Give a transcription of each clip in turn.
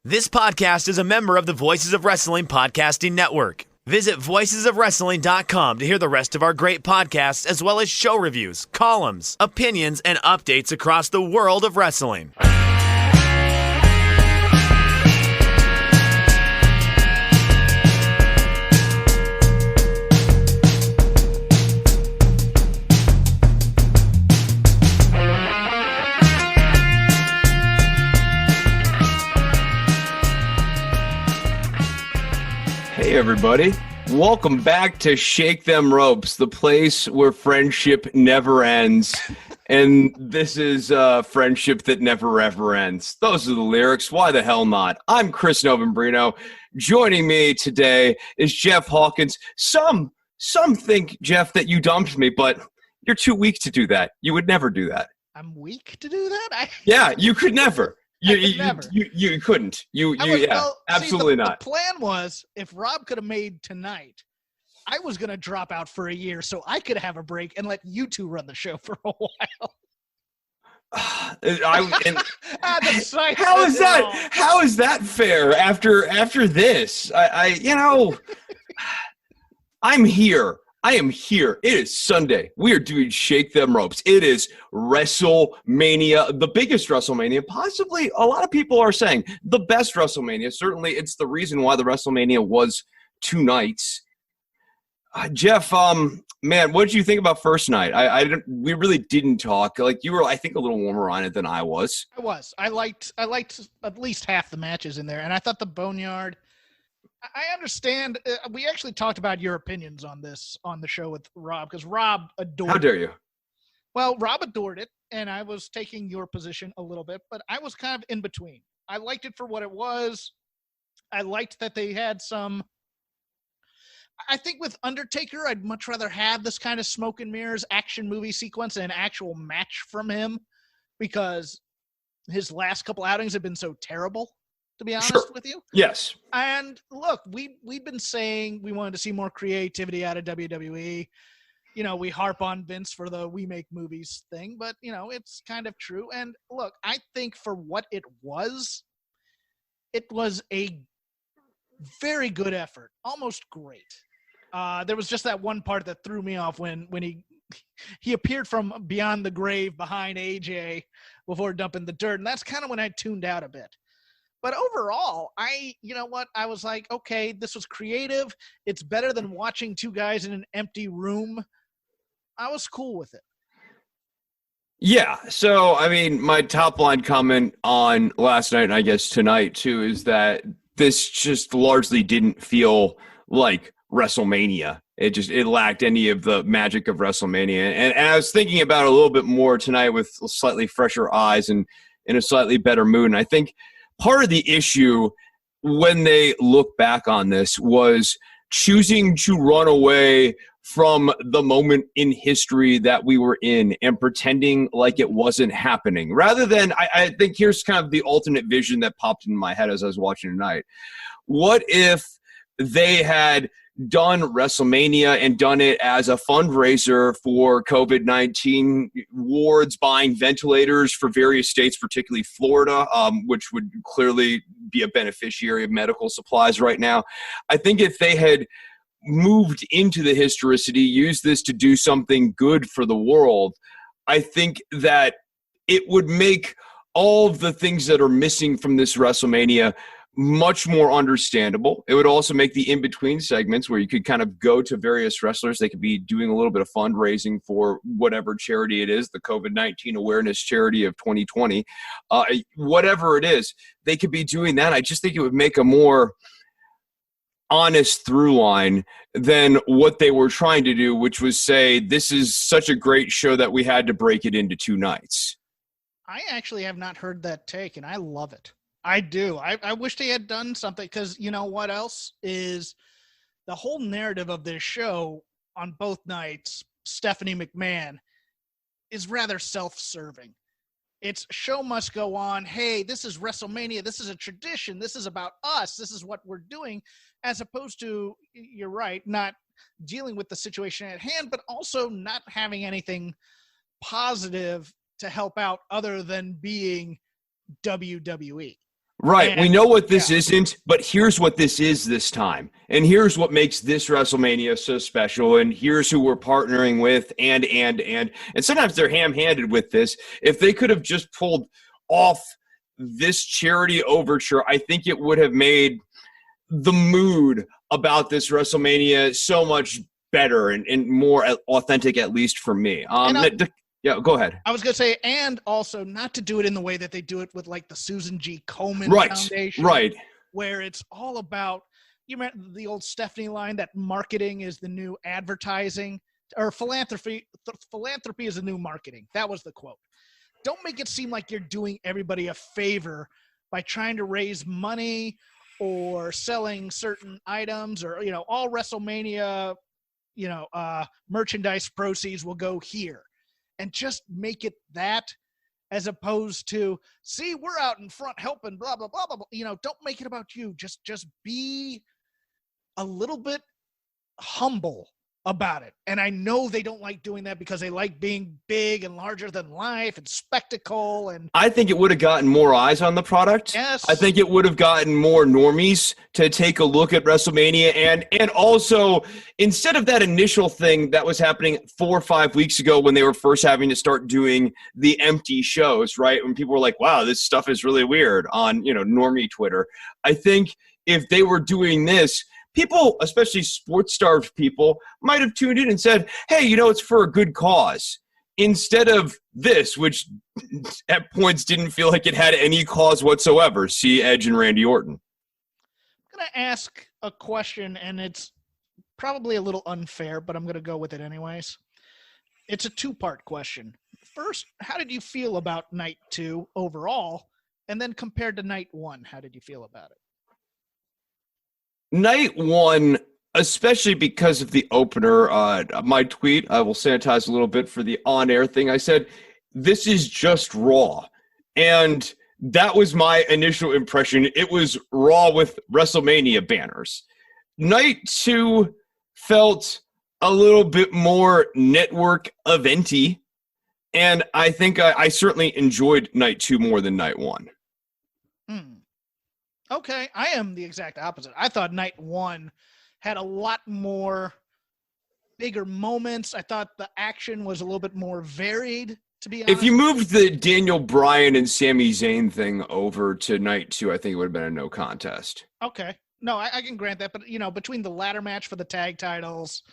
This podcast is a member of the Voices of Wrestling Podcasting Network. Visit voicesofwrestling.com to hear the rest of our great podcasts, as well as show reviews, columns, opinions, and updates across the world of wrestling. Hey everybody, welcome back to Shake Them Ropes, the place where friendship never ends. And this is friendship that never ever ends. Those are the lyrics. Why the hell not? I'm Chris Novembrino. Joining me today is Jeff Hawkins. Some think, Jeff, that you dumped me, but you're too weak to do that. You would never do that. I'm weak to do that? Yeah, you could never. Never. You couldn't. Absolutely not. The plan was, if Rob could have made tonight, I was going to drop out for a year so I could have a break and let you two run the show for a while. How is that fair after this? I'm here. I am here. It is Sunday. We are doing Shake Them Ropes. It is WrestleMania, the biggest WrestleMania. Possibly, a lot of people are saying the best WrestleMania. Certainly, it's the reason why the WrestleMania was 2 nights. Jeff, man, what did you think about first night? We really didn't talk. Like, you were, I think, a little warmer on it than I was. I liked at least half the matches in there, and I thought the Boneyard. I understand. We actually talked about your opinions on this on the show with Rob, because Rob adored it. How dare you? Well, Rob adored it, and I was taking your position a little bit, but I was kind of in between. I liked it for what it was. I liked that they had some. I think with Undertaker, I'd much rather have this kind of smoke and mirrors action movie sequence than an actual match from him, because his last couple outings have been so terrible, to be honest with you. Yes. And look, we've been saying we wanted to see more creativity out of WWE. You know, we harp on Vince for the we make movies thing, but, you know, it's kind of true. And look, I think for what it was a very good effort, almost great. There was just that one part that threw me off when he appeared from beyond the grave behind AJ before dumping the dirt. And that's kind of when I tuned out a bit. But overall, you know what? I was like, okay, this was creative. It's better than watching two guys in an empty room. I was cool with it. Yeah. So, I mean, my top line comment on last night, and I guess tonight too, is that this just largely didn't feel like WrestleMania. It lacked any of the magic of WrestleMania. And I was thinking about it a little bit more tonight with slightly fresher eyes and in a slightly better mood. And I think part of the issue when they look back on this was choosing to run away from the moment in history that we were in and pretending like it wasn't happening. Rather than, I think here's kind of the alternate vision that popped in my head as I was watching tonight. What if they had done WrestleMania and done it as a fundraiser for COVID-19 wards, buying ventilators for various states, particularly Florida, which would clearly be a beneficiary of medical supplies right now. I think if they had moved into the historicity, used this to do something good for the world, I think that it would make all of the things that are missing from this WrestleMania much more understandable. It would also make the in-between segments where you could kind of go to various wrestlers. They could be doing a little bit of fundraising for whatever charity it is, the COVID-19 awareness charity of 2020. Whatever it is, they could be doing that. I just think it would make a more honest through line than what they were trying to do, which was say, this is such a great show that we had to break it into 2 nights. I actually have not heard that take, and I love it. I do. I wish they had done something, because you know what else is the whole narrative of this show on both nights, Stephanie McMahon, is rather self-serving. It's show must go on. Hey, this is WrestleMania. This is a tradition. This is about us. This is what we're doing, as opposed to, you're right, not dealing with the situation at hand, but also not having anything positive to help out other than being WWE. Right. And, we know what this isn't, but here's what this is this time. And here's what makes this WrestleMania so special. And here's who we're partnering with. And sometimes they're ham-handed with this. If they could have just pulled off this charity overture, I think it would have made the mood about this WrestleMania so much better and more authentic, at least for me. Yeah, go ahead. I was going to say, and also not to do it in the way that they do it with like the Susan G. Komen Foundation. Right. Where it's all about, you remember the old Stephanie line that marketing is the new advertising, or philanthropy is the new marketing. That was the quote. Don't make it seem like you're doing everybody a favor by trying to raise money or selling certain items, or, all WrestleMania, merchandise proceeds will go here. And just make it that, as opposed to, see, we're out in front helping, blah, blah, blah, blah, blah. Don't make it about you. Just be a little bit humble about it. And I know they don't like doing that because they like being big and larger than life and spectacle. And I think it would have gotten more eyes on the product. Yes. I think it would have gotten more normies to take a look at WrestleMania. And also, instead of that initial thing that was happening 4 or 5 weeks ago when they were first having to start doing the empty shows, right? When people were like, wow, this stuff is really weird on, normie Twitter. I think if they were doing this, people, especially sports-starved people, might have tuned in and said, hey, it's for a good cause. Instead of this, which at points didn't feel like it had any cause whatsoever. See Edge and Randy Orton. I'm going to ask a question, and it's probably a little unfair, but I'm going to go with it anyways. It's a two-part question. First, how did you feel about night 2 overall? And then compared to night 1, how did you feel about it? Night 1, especially because of the opener, my tweet, I will sanitize a little bit for the on-air thing. I said, this is just Raw. And that was my initial impression. It was Raw with WrestleMania banners. Night 2 felt a little bit more network eventy. And I think I certainly enjoyed night 2 more than night 1. Okay, I am the exact opposite. I thought night 1 had a lot more bigger moments. I thought the action was a little bit more varied, to be honest. If you moved the Daniel Bryan and Sami Zayn thing over to night 2, I think it would have been a no contest. Okay. No, I can grant that. But, between the ladder match for the tag titles,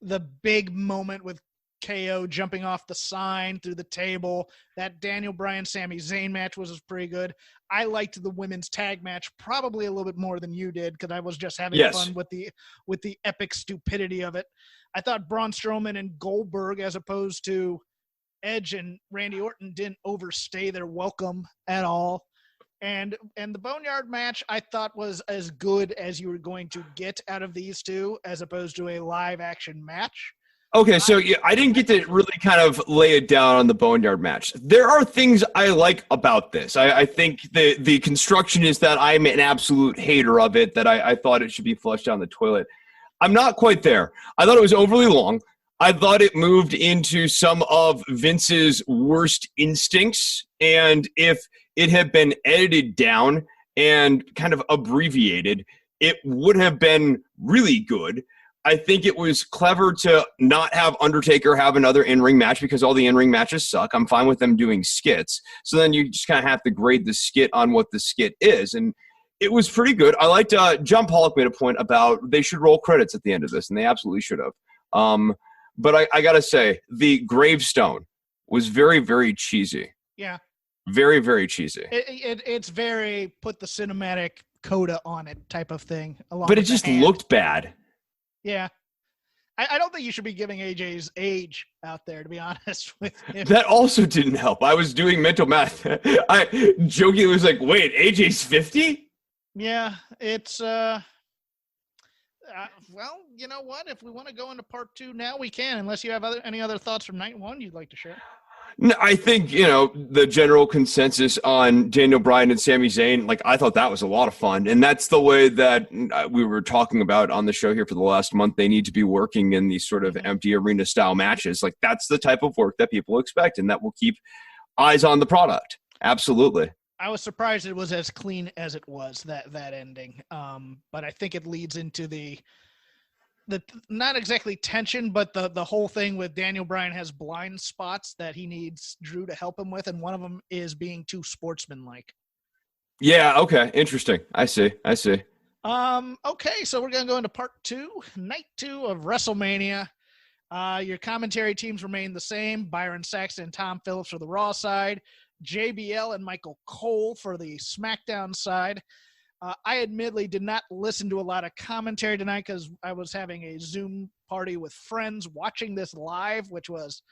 the big moment with KO jumping off the sign through the table, that Daniel Bryan Sami Zayn match was pretty good. I liked the women's tag match probably a little bit more than you did, because I was just having fun with the epic stupidity of it. I thought Braun Strowman and Goldberg, as opposed to Edge and Randy Orton, didn't overstay their welcome at all. And the Boneyard match, I thought, was as good as you were going to get out of these two, as opposed to a live action match. Okay, so I didn't get to really kind of lay it down on the Boneyard match. There are things I like about this. I think the construction is that I'm an absolute hater of it, that I thought it should be flushed down the toilet. I'm not quite there. I thought it was overly long. I thought it moved into some of Vince's worst instincts, and if it had been edited down and kind of abbreviated, it would have been really good. I think it was clever to not have Undertaker have another in-ring match, because all the in-ring matches suck. I'm fine with them doing skits. So then you just kind of have to grade the skit on what the skit is. And it was pretty good. I liked John Pollock made a point about they should roll credits at the end of this, and they absolutely should have. But I got to say, the gravestone was very, very cheesy. Yeah. Very, very cheesy. It's very put the cinematic coda on it type of thing. But it just looked bad. Yeah. I don't think you should be giving AJ's age out there, to be honest with him. That also didn't help. I was doing mental math. I jokingly was like, wait, AJ's 50? Yeah, it's, well, you know what? If we want to go into part 2 now, we can, unless you have any other thoughts from night 1 you'd like to share. No, I think, the general consensus on Daniel Bryan and Sami Zayn, I thought that was a lot of fun. And that's the way that we were talking about on the show here for the last month. They need to be working in these sort of empty arena style matches. That's the type of work that people expect, and that will keep eyes on the product. Absolutely. I was surprised it was as clean as it was, that ending. But I think it leads into the not exactly tension, but the whole thing with Daniel Bryan has blind spots that he needs Drew to help him with, and one of them is being too sportsmanlike. Yeah. Okay. Interesting. I see. Okay, so we're gonna go into part 2, night 2 of WrestleMania. Your commentary teams remain the same. Byron Saxton and Tom Phillips for the Raw side, JBL and Michael Cole for the SmackDown side. I admittedly did not listen to a lot of commentary tonight because I was having a Zoom party with friends watching this live, which was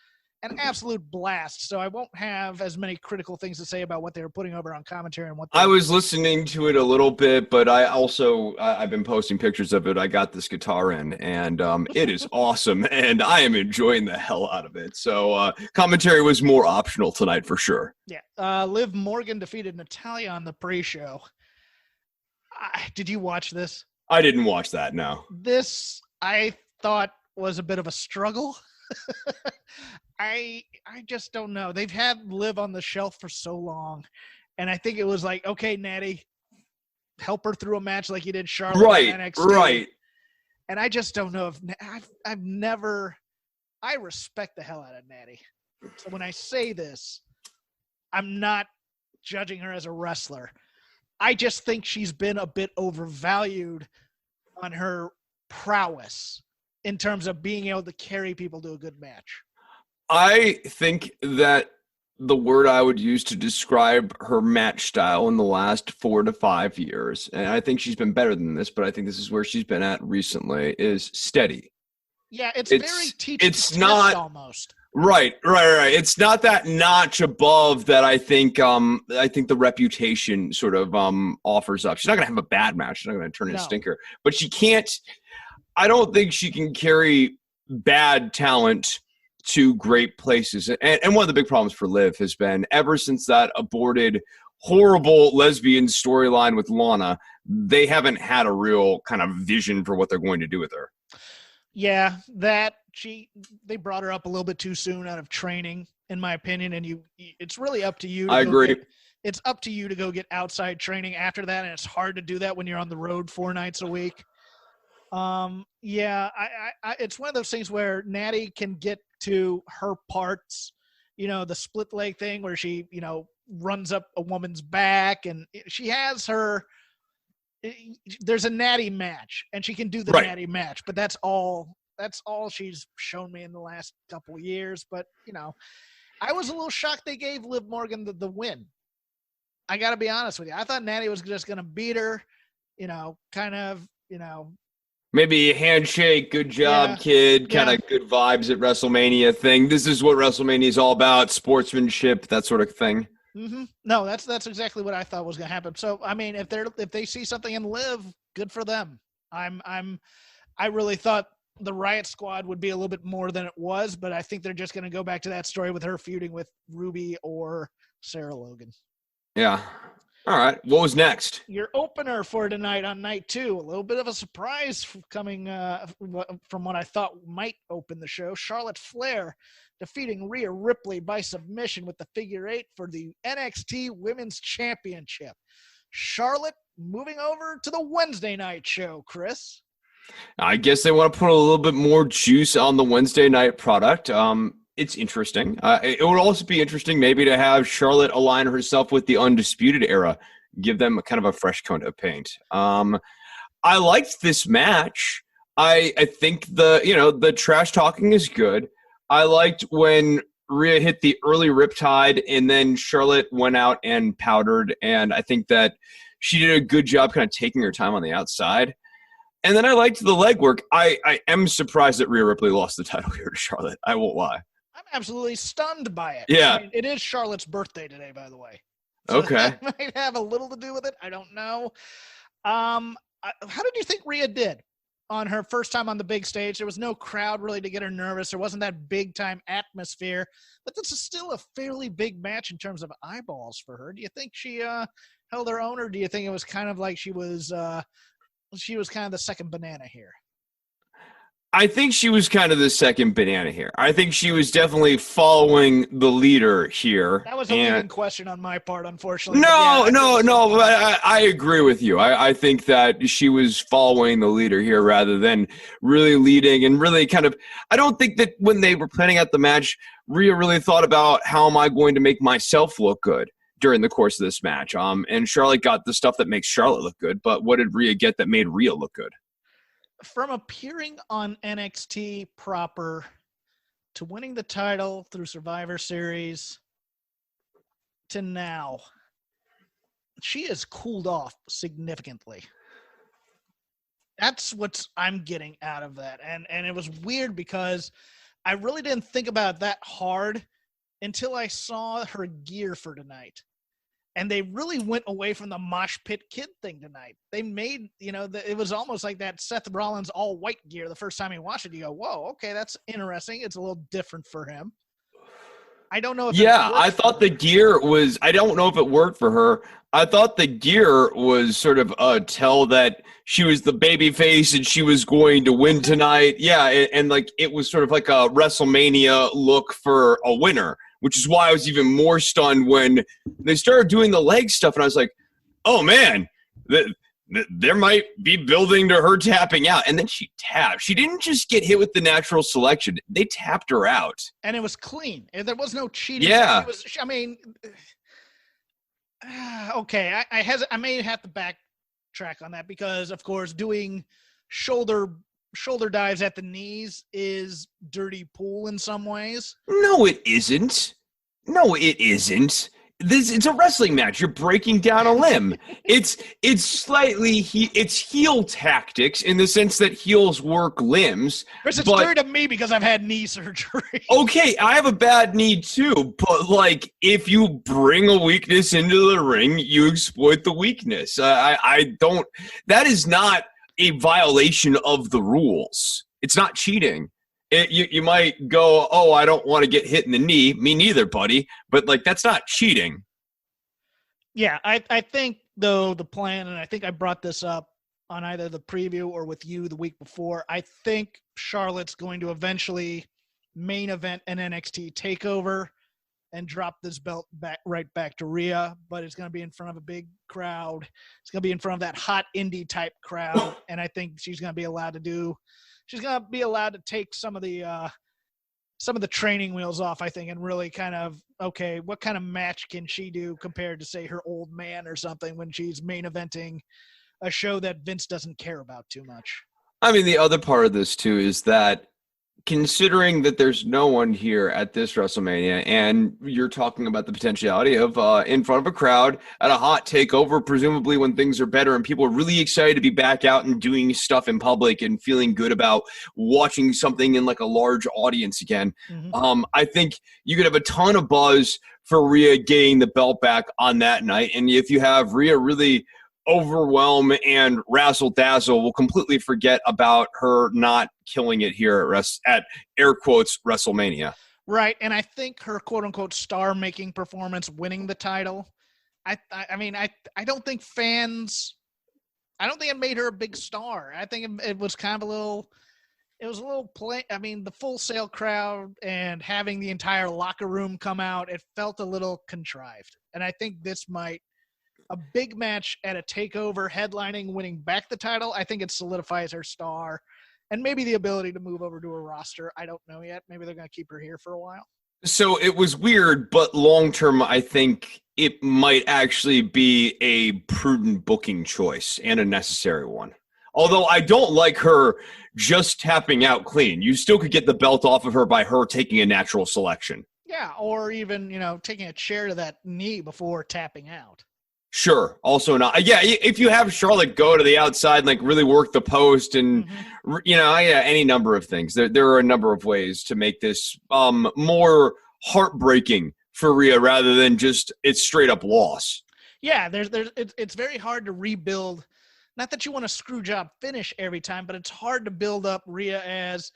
an absolute blast. So I won't have as many critical things to say about what they were putting over on commentary and what I was listening to it a little bit, but I've been posting pictures of it. I got this guitar in, and it is awesome, and I am enjoying the hell out of it. So commentary was more optional tonight for sure. Yeah. Liv Morgan defeated Natalya on the pre-show. Did you watch this? I didn't watch that, no. This, I thought, was a bit of a struggle. I just don't know. They've had Liv on the shelf for so long, and I think it was like, okay, Natty, help her through a match like you did Charlotte in NXT. Right. And I just don't know if I respect the hell out of Natty. So when I say this, I'm not judging her as a wrestler. I just think she's been a bit overvalued on her prowess in terms of being able to carry people to a good match. I think that the word I would use to describe her match style in the last 4 to 5 years, and I think she's been better than this, but I think this is where she's been at recently, is steady. Yeah, it's very teach it's not almost. Right. It's not that notch above that I think the reputation sort of offers up. She's not going to have a bad match. She's not going to turn into a stinker. But she can't – I don't think she can carry bad talent to great places. And one of the big problems for Liv has been ever since that aborted, horrible lesbian storyline with Lana, they haven't had a real kind of vision for what they're going to do with her. Yeah, they brought her up a little bit too soon out of training, in my opinion, and it's really up to you. I agree. It's up to you to go get outside training after that, and it's hard to do that when you're on the road 4 nights a week. Yeah, it's one of those things where Natty can get to her parts, the split leg thing where she, runs up a woman's back, and she has her. There's a Natty match, and she can do the Natty match, but that's all she's shown me in the last couple of years. But I was a little shocked they gave Liv Morgan the win. I got to be honest with you. I thought Natty was just going to beat her, maybe a handshake, good job, kid, kind of good vibes at WrestleMania thing. This is what WrestleMania is all about, sportsmanship, that sort of thing. Mm-hmm. No, that's exactly what I thought was going to happen. So, I mean, if they see something in Liv, good for them. I really thought the Riot Squad would be a little bit more than it was, but I think they're just going to go back to that story with her feuding with Ruby or Sarah Logan. Yeah. All right. What was next? Your opener for tonight on night 2, a little bit of a surprise coming from what I thought might open the show. Charlotte Flair defeating Rhea Ripley by submission with the figure 8 for the NXT Women's Championship. Charlotte moving over to the Wednesday night show, Chris. I guess they want to put a little bit more juice on the Wednesday night product. It's interesting. It would also be interesting maybe to have Charlotte align herself with the Undisputed Era, give them a kind of a fresh coat of paint. I liked this match. I think the trash talking is good. I liked when Rhea hit the early riptide and then Charlotte went out and powdered, and I think that she did a good job kind of taking her time on the outside. And then I liked the legwork. I am surprised that Rhea Ripley lost the title here to Charlotte. I won't lie. I'm absolutely stunned by it. Yeah. I mean, it is Charlotte's birthday today, by the way. So okay. That might have a little to do with it. I don't know. How did you think Rhea did on her first time on the big stage? There was no crowd really to get her nervous. There wasn't that big time atmosphere, but this is still a fairly big match in terms of eyeballs for her. Do you think she held her own, or do you think it was kind of like she was kind of the second banana here? I think she was kind of the second banana here. I think she was definitely following the leader here. That was a leading question on my part, unfortunately. No. But I agree with you. I think that she was following the leader here rather than really leading and really kind of. I don't think that when they were planning out the match, Rhea really thought about how am I going to make myself look good during the course of this match. And Charlotte got the stuff that makes Charlotte look good, but what did Rhea get that made Rhea look good? From appearing on NXT proper to winning the title through Survivor Series to now, she has cooled off significantly. That's what I'm getting out of that. And it was weird because I really didn't think about it that hard until I saw her gear for tonight. And they really went away from the mosh pit kid thing tonight. They made, it was almost like that Seth Rollins all white gear. The first time you watch it, you go, whoa, okay, that's interesting. It's a little different for him. I don't know if I thought the gear was, I don't know if it worked for her. I thought the gear was sort of a tell that she was the baby face and she was going to win tonight. Yeah, and like it was sort of like a WrestleMania look for a winner, which is why I was even more stunned when they started doing the leg stuff. And I was like, oh, man, there might be building to her tapping out. And then she tapped. She didn't just get hit with the natural selection. They tapped her out. And it was clean. There was no cheating. Yeah. Okay, I may have to backtrack on that because, of course, doing shoulder dives at the knees is dirty pool in some ways. No, it isn't. It's a wrestling match. You're breaking down a limb. It's heel tactics in the sense that heels work limbs. Chris, it's dirty to me because I've had knee surgery. Okay, I have a bad knee too, but like if you bring a weakness into the ring, you exploit the weakness. I don't. That is not a violation of the rules. It's not cheating. You might go, oh, I don't want to get hit in the knee. Me neither, buddy. But, like, that's not cheating. Yeah, I think, though, the plan, and I think I brought this up on either the preview or with you the week before, I think Charlotte's going to eventually main event an NXT TakeOver and drop this belt right back to Rhea, but it's going to be in front of a big crowd. It's going to be in front of that hot indie type crowd, and I think she's going to be allowed to take some of the training wheels off, I think, and really kind of, okay, what kind of match can she do compared to, say, her old man or something when she's main eventing a show that Vince doesn't care about too much. I mean, the other part of this, too, is that considering that there's no one here at this WrestleMania, and you're talking about the potentiality of in front of a crowd at a hot takeover, presumably when things are better and people are really excited to be back out and doing stuff in public and feeling good about watching something in like a large audience again. Mm-hmm. I think you could have a ton of buzz for Rhea getting the belt back on that night. And if you have Rhea really overwhelm and razzle dazzle, we'll completely forget about her not killing it here at air quotes WrestleMania. Right, and I think her quote unquote star making performance, winning the title, I don't think fans. I don't think it made her a big star. I think it was kind of it was a little play. I mean, the Full Sail crowd and having the entire locker room come out, it felt a little contrived. And I think this might. A big match at a takeover, headlining, winning back the title, I think it solidifies her star and maybe the ability to move over to a roster. I don't know yet. Maybe they're going to keep her here for a while. So it was weird, but long-term, I think it might actually be a prudent booking choice and a necessary one. Although I don't like her just tapping out clean. You still could get the belt off of her by her taking a natural selection. Yeah, or even, taking a chair to that knee before tapping out. Sure. Also not. Yeah, if you have Charlotte go to the outside and like really work the post and, any number of things. There are a number of ways to make this more heartbreaking for Rhea rather than just it's straight up loss. Yeah, it's very hard to rebuild. Not that you want a screw job finish every time, but it's hard to build up Rhea as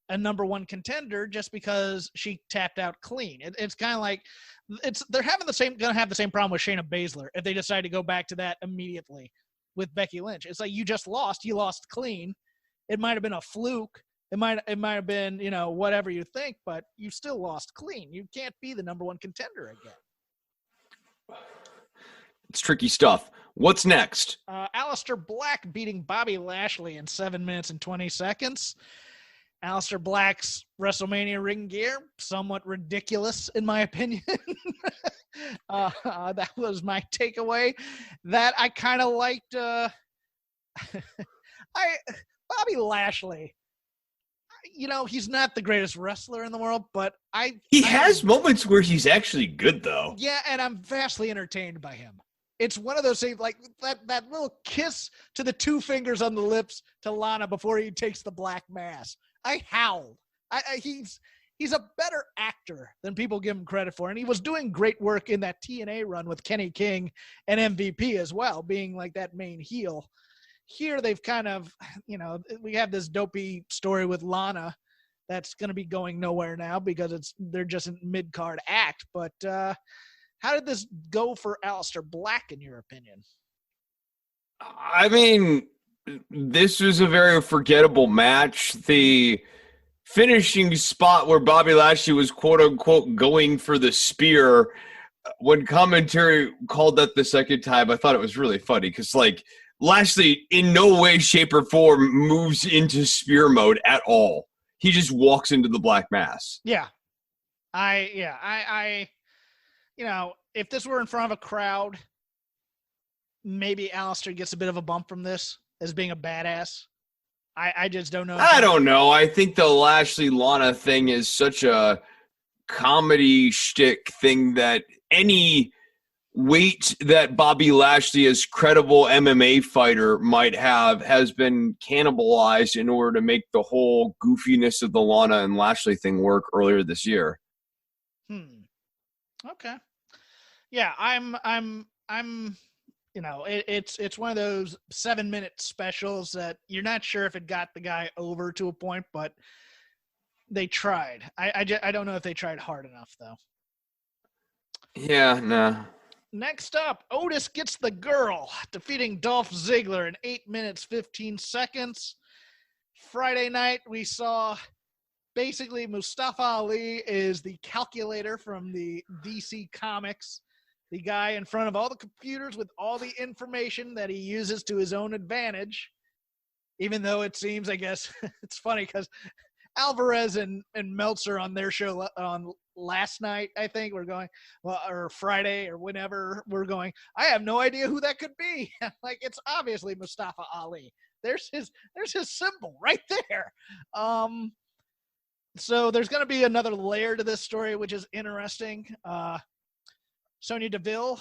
a number one contender just because she tapped out clean. It's kind of like they're going to have the same problem with Shayna Baszler if they decide to go back to that immediately with Becky Lynch. It's like you just lost. You lost clean. It might have been a fluke, It might have been, whatever you think, but you still lost clean. You can't be the number one contender again. It's tricky stuff. What's next? Alistair Black beating Bobby Lashley in 7 minutes and 20 seconds. Alistair Black's WrestleMania ring gear, somewhat ridiculous in my opinion. That was my takeaway. That I kind of liked. Bobby Lashley. He's not the greatest wrestler in the world, but he has moments where he's actually good, though. Yeah, and I'm vastly entertained by him. It's one of those things like that little kiss to the two fingers on the lips to Lana before he takes the black mask. I howled. He's a better actor than people give him credit for, and he was doing great work in that TNA run with Kenny King and MVP as well, being like that main heel. Here they've kind of, we have this dopey story with Lana that's going to be going nowhere now because they're just a mid-card act. But how did this go for Alistair Black, in your opinion? I mean, this was a very forgettable match. The finishing spot where Bobby Lashley was quote-unquote going for the spear, when commentary called that the second time, I thought it was really funny because, Lashley in no way, shape, or form moves into spear mode at all. He just walks into the black mass. Yeah. If this were in front of a crowd, maybe Alistair gets a bit of a bump from this as being a badass. I just don't know. I don't know. I think the Lashley-Lana thing is such a comedy shtick thing that any weight that Bobby Lashley as credible MMA fighter might have has been cannibalized in order to make the whole goofiness of the Lana and Lashley thing work earlier this year. Okay. Yeah, it's one of those 7-minute specials that you're not sure if it got the guy over to a point, but they tried. I don't know if they tried hard enough though. Yeah, no. Next up, Otis gets the girl, defeating Dolph Ziggler in 8 minutes, 15 seconds. Friday night, we saw basically Mustafa Ali is the calculator from the DC Comics, the guy in front of all the computers with all the information that he uses to his own advantage, even though it seems, I guess, it's funny because Alvarez and Meltzer on their show on last night, I think, or Friday or whenever we're going, I have no idea who that could be. It's obviously Mustafa Ali. There's his symbol right there. So there's going to be another layer to this story, which is interesting. Sonya Deville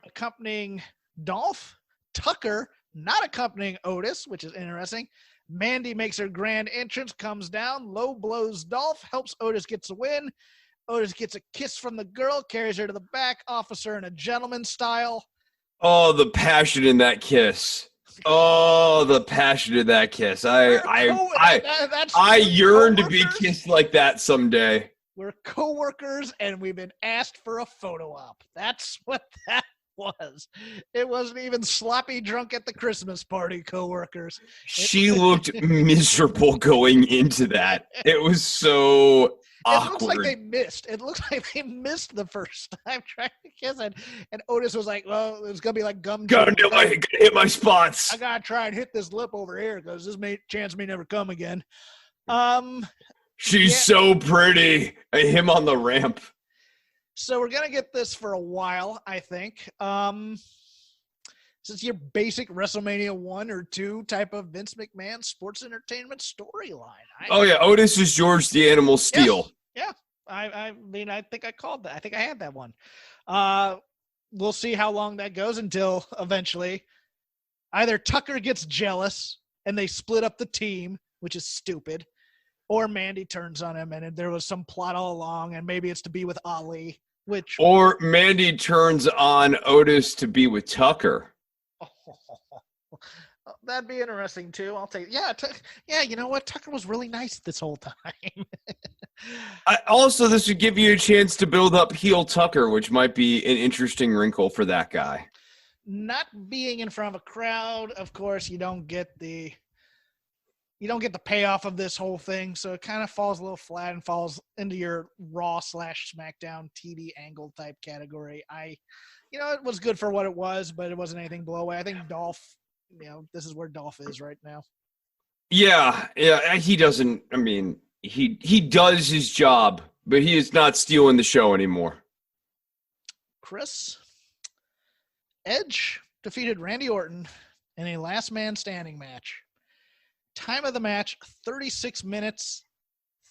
accompanying Dolph, Tucker not accompanying Otis, which is interesting. Mandy makes her grand entrance, comes down, low blows Dolph, helps Otis get the win. Otis gets a kiss from the girl, carries her to the back, officer in a gentleman style. Oh, the passion in that kiss. Oh, the passion in that kiss. I yearn to be kissed like that someday. We're coworkers and we've been asked for a photo op. That's what that was. It wasn't even sloppy drunk at the Christmas party, coworkers. She looked miserable going into that. It was so awkward. It looks like they missed. It looks like they missed the first time trying to kiss it. And Otis was like, well, it's going to be like gum. Gotta hit my spots. I got to try and hit this lip over here because this chance may never come again. She's so pretty. Him on the ramp. So we're going to get this for a while, I think. This is your basic WrestleMania 1 or 2 type of Vince McMahon sports entertainment storyline. Otis is George the Animal Steel. Yeah. I mean, I think I called that. I think I had that one. We'll see how long that goes until eventually either Tucker gets jealous and they split up the team, which is stupid, or Mandy turns on him and there was some plot all along and maybe it's to be with Ali, or Mandy turns on Otis to be with Tucker. That'd be interesting too. I'll take you know what? Tucker was really nice this whole time. Also, this would give you a chance to build up heel Tucker, which might be an interesting wrinkle for that guy. Not being in front of a crowd, of course, you don't get the you don't get the payoff of this whole thing, so it kind of falls a little flat and falls into your Raw/SmackDown TV angle type category. It was good for what it was, but it wasn't anything blow away. I think Dolph, this is where Dolph is right now. Yeah, he doesn't. I mean, he does his job, but he is not stealing the show anymore. Chris, Edge defeated Randy Orton in a last man standing match. Time of the match, 36 minutes,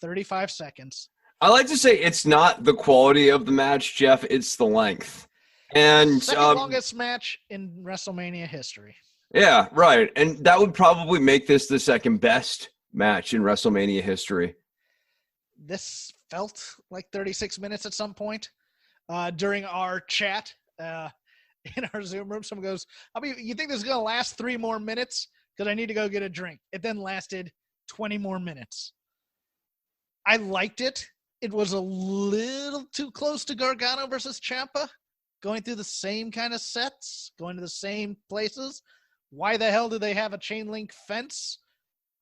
35 seconds. I like to say it's not the quality of the match, Jeff. It's the length. And second longest match in WrestleMania history. Yeah, right. And that would probably make this the second best match in WrestleMania history. This felt like 36 minutes at some point. During our chat in our Zoom room, someone goes, you think this is going to last 3 more minutes? Because I need to go get a drink. It then lasted 20 more minutes. I liked it. It was a little too close to Gargano versus Ciampa, going through the same kind of sets, going to the same places. Why the hell do they have a chain link fence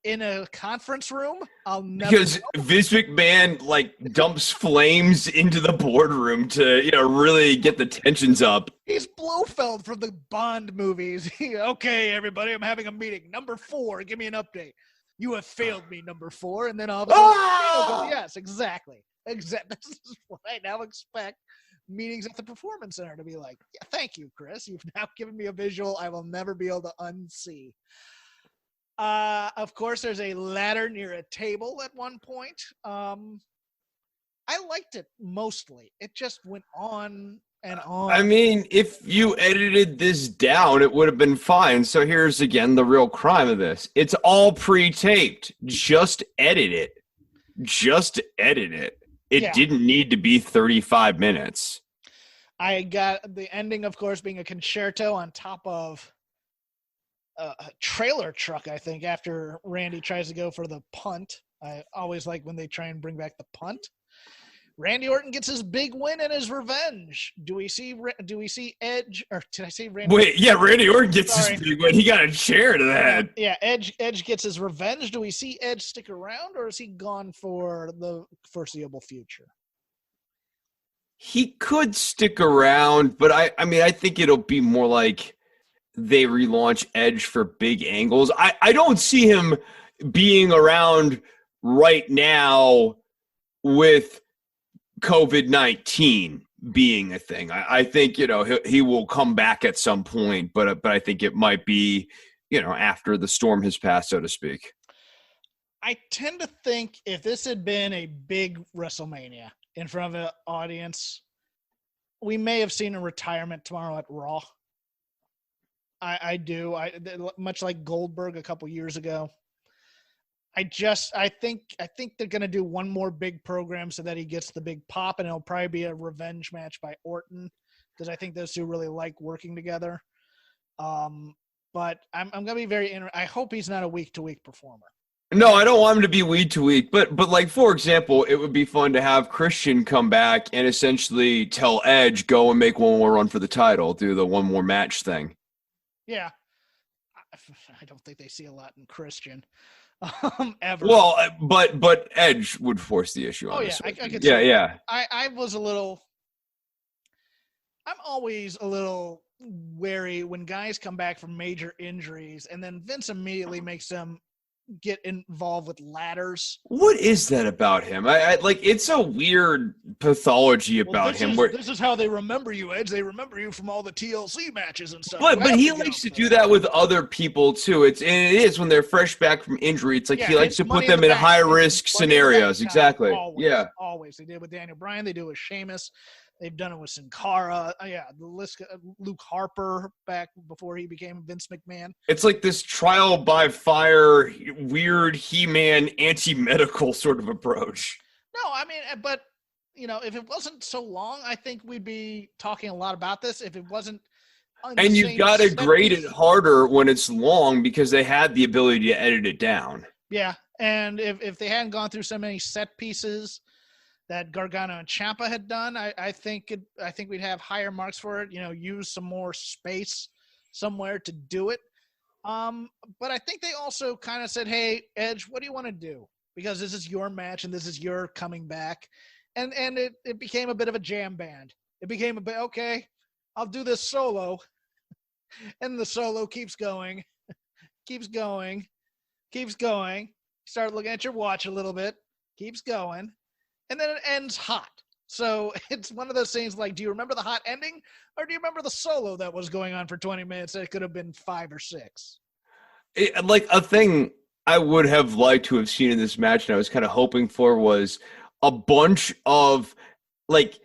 in a conference room? I'll never Because know. Vince McMahon dumps flames into the boardroom to really get the tensions up. He's Blofeld from the Bond movies. Okay, everybody, I'm having a meeting. Number 4, give me an update. You have failed me, number 4, and then all of a sudden, yes, exactly. This is what I now expect meetings at the Performance Center to be like. Yeah, thank you, Chris. You've now given me a visual I will never be able to unsee. Of course, there's a ladder near a table at one point. I liked it mostly. It just went on and on. I mean, if you edited this down, it would have been fine. So here's again the real crime of this. It's all pre-taped. Just edit it. It didn't need to be 35 minutes. I got the ending, of course, being a concerto on top of a trailer truck, I think, after Randy tries to go for the punt. I always like when they try and bring back the punt. Randy Orton gets his big win and his revenge. Do we see Edge, or did I say Randy? Wait, yeah, Randy Orton gets his big win. He got a chair to that. Yeah, Edge gets his revenge. Do we see Edge stick around, or is he gone for the foreseeable future? He could stick around, but I think it'll be more like they relaunch Edge for big angles. I don't see him being around right now with COVID-19 being a thing. I think, he will come back at some point, but I think it might be, after the storm has passed, so to speak. I tend to think if this had been a big WrestleMania in front of an audience, we may have seen a retirement tomorrow at Raw. I do. Much like Goldberg a couple years ago. I think they're going to do one more big program so that he gets the big pop, and it'll probably be a revenge match by Orton, because I think those two really like working together. But I'm going to be very I hope he's not a week-to-week performer. No, I don't want him to be week to week, but for example, it would be fun to have Christian come back and essentially tell Edge, go and make one more run for the title, do the one more match thing. Yeah. I don't think they see a lot in Christian. Ever. Well, but Edge would force the issue on this. I could yeah, see yeah. I'm always a little wary when guys come back from major injuries and then Vince immediately makes them get involved with ladders. What is that about him? It's a weird pathology about him. This is how they remember you, Edge. They remember you from all the TLC matches and stuff. But he likes to do that with other people too. It is when they're fresh back from injury. It's like he likes to put them in high risk scenarios. Exactly. Always. They did it with Daniel Bryan. They do it with Sheamus. They've done it with Sin Cara. The list. Luke Harper back before he became Vince McMahon. It's like this trial by fire, weird He-Man anti-medical sort of approach. No, but if it wasn't so long, I think we'd be talking a lot about this. If it wasn't, and you've got to grade it harder when it's long because they had the ability to edit it down. Yeah, and if they hadn't gone through so many set pieces that Gargano and Ciampa had done, I think we'd have higher marks for it. Use some more space somewhere to do it. But I think they also kind of said, hey, Edge, what do you want to do? Because this is your match and this is your coming back. And it became a bit of a jam band. It became a bit, okay, I'll do this solo. And the solo keeps going, keeps going, keeps going. Start looking at your watch a little bit, keeps going. And then it ends hot. So it's one of those things like, do you remember the hot ending? Or do you remember the solo that was going on for 20 minutes that could have been 5 or 6? Like a thing I would have liked to have seen in this match and I was kind of hoping for was a bunch of like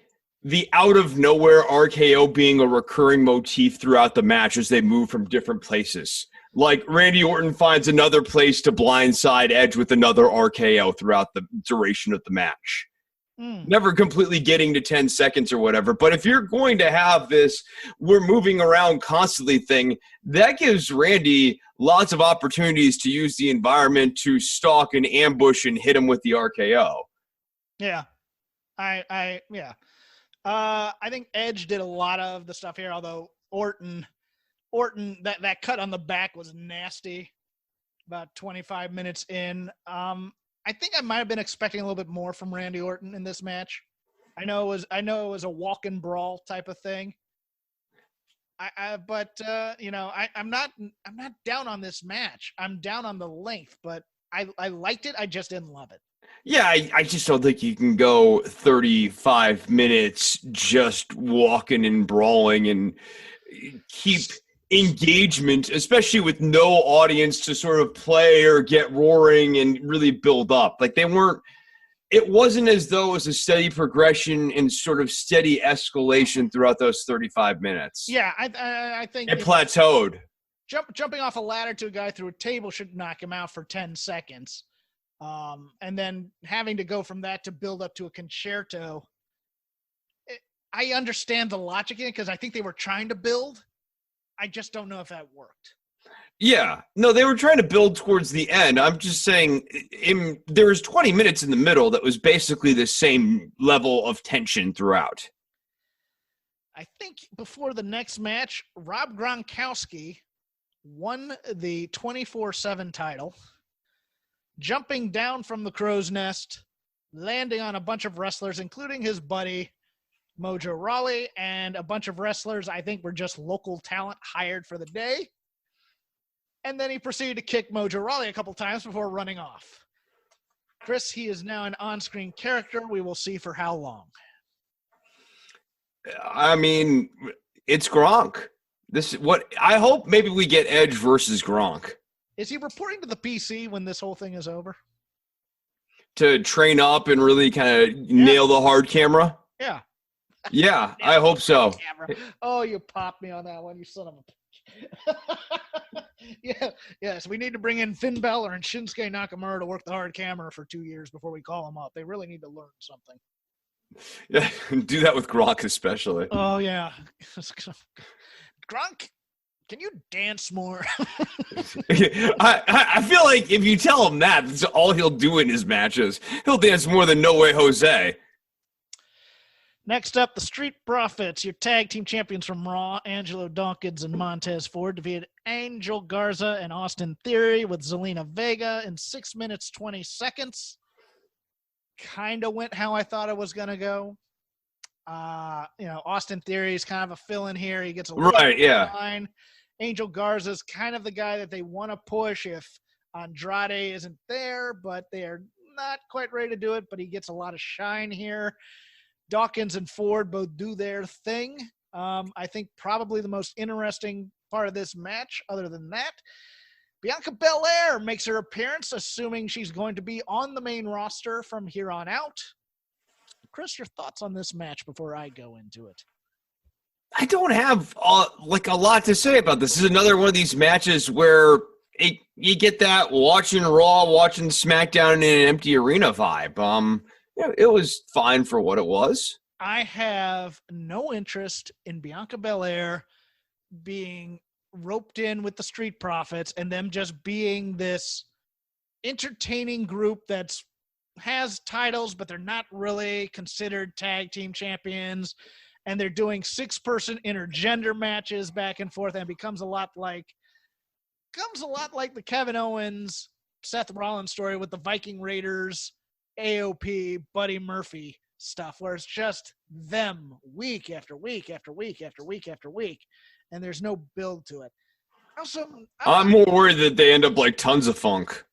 the out of nowhere RKO being a recurring motif throughout the match as they move from different places. Like Randy Orton finds another place to blindside Edge with another RKO throughout the duration of the match. Never completely getting to 10 seconds or whatever. But if you're going to have this we're moving around constantly thing, that gives Randy lots of opportunities to use the environment to stalk and ambush and hit him with the RKO. Yeah. I think Edge did a lot of the stuff here, although Orton, that cut on the back was nasty about 25 minutes in. I think I might have been expecting a little bit more from Randy Orton in this match. I know it was a walk and brawl type of thing. I'm not down on this match. I'm down on the length, but I liked it. I just didn't love it. Yeah, I just don't think you can go 35 minutes just walking and brawling and keep engagement, especially with no audience to sort of play or get roaring and really build up. Like it wasn't as though it was a steady progression and sort of steady escalation throughout those 35 minutes. Yeah, I think it plateaued. Jumping off a ladder to a guy through a table should knock him out for 10 seconds. And then having to go from that to build up to a concerto. I understand the logic in it because I think they were trying to build. I just don't know if that worked. Yeah. No, they were trying to build towards the end. I'm just saying there was 20 minutes in the middle that was basically the same level of tension throughout. I think before the next match, Rob Gronkowski won the 24/7 title, jumping down from the crow's nest, landing on a bunch of wrestlers, including his buddy, Mojo Rawley, and a bunch of wrestlers I think were just local talent hired for the day. And then he proceeded to kick Mojo Rawley a couple times before running off. Chris, he is now an on-screen character. We will see for how long. I mean, it's Gronk. I hope maybe we get Edge versus Gronk. Is he reporting to the PC when this whole thing is over? To train up and really kind of nail the hard camera? Yeah. Yeah, I hope so. Oh, you popped me on that one, you son of a Yeah, yes, we need to bring in Finn Balor and Shinsuke Nakamura to work the hard camera for 2 years before we call them up. They really need to learn something. Yeah, do that with Gronk especially. Oh, yeah. Gronk, can you dance more? I feel like if you tell him that's all he'll do in his matches. He'll dance more than No Way Jose. Next up, the Street Profits, your tag team champions from Raw, Angelo Dawkins and Montez Ford, defeated Angel Garza and Austin Theory with Zelina Vega in 6 minutes, 20 seconds. Kind of went how I thought it was going to go. Austin Theory is kind of a fill-in here. He gets a little line. Angel Garza is kind of the guy that they want to push if Andrade isn't there, but they are not quite ready to do it, but he gets a lot of shine here. Dawkins and Ford both do their thing. I think probably the most interesting part of this match, other than that, Bianca Belair makes her appearance, assuming she's going to be on the main roster from here on out. Chris, your thoughts on this match before I go into it? I don't have a lot to say about this. This is another one of these matches where you get that watching Raw, watching SmackDown in an empty arena vibe. It was fine for what it was. I have no interest in Bianca Belair being roped in with the Street Profits and them just being this entertaining group that's has titles, but they're not really considered tag team champions. And they're doing 6-person intergender matches back and forth, and it becomes a lot like becomes a lot like the Kevin Owens, Seth Rollins story with the Viking Raiders, AOP, Buddy Murphy stuff, where it's just them week after week after week after week after week, and there's no build to it. Also, I'm more worried that they end up like Tons of Funk.